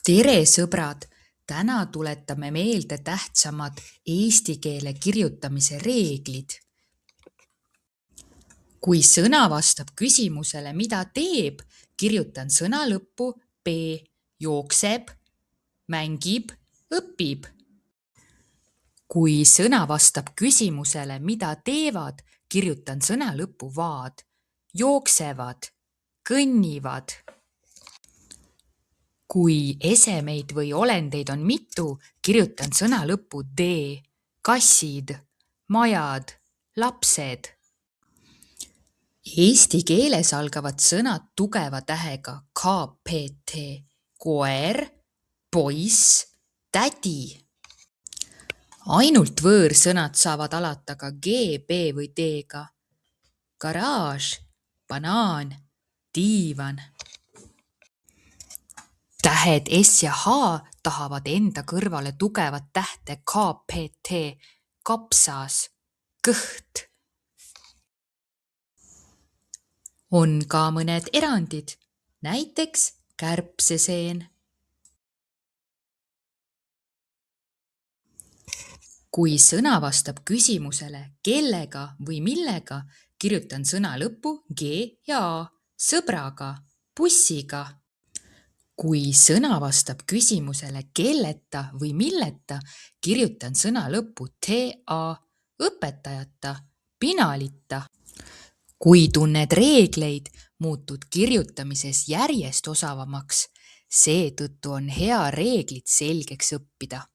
Tere, sõbrad! Täna tuletame meelde tähtsamad eesti keele kirjutamise reeglid. Kui sõna vastab küsimusele, mida teeb, kirjutan sõna lõppu p, jookseb, mängib, õpib. Kui sõna vastab küsimusele, mida teevad, kirjutan sõna lõppu vaad, jooksevad, kõnnivad. Kui esemeid või olendeid on mitu, kirjutan sõna lõppu d, kassid, majad, lapsed. Eesti keeles algavad sõnad tugeva tähega KPT, koer, poiss, tädi. Ainult võõrsõnad saavad alata ka G, B või D-ga. Garaaž, banaan, diivan. Tähed S ja H tahavad enda kõrvale tugevat tähte KPT, kapsas, kõht. On ka mõned erandid, näiteks kärbseseen. Kui sõna vastab küsimusele, kellega või millega, kirjutan sõna lõppu G ja A, sõbraga, bussiga. Kui sõna vastab küsimusele kelleta või milleta, kirjutan sõna lõppu TA, õpetajata, pinalita. Kui tunned reegleid, muutud kirjutamises järjest osavamaks. Seetõttu on hea reeglid selgeks õppida.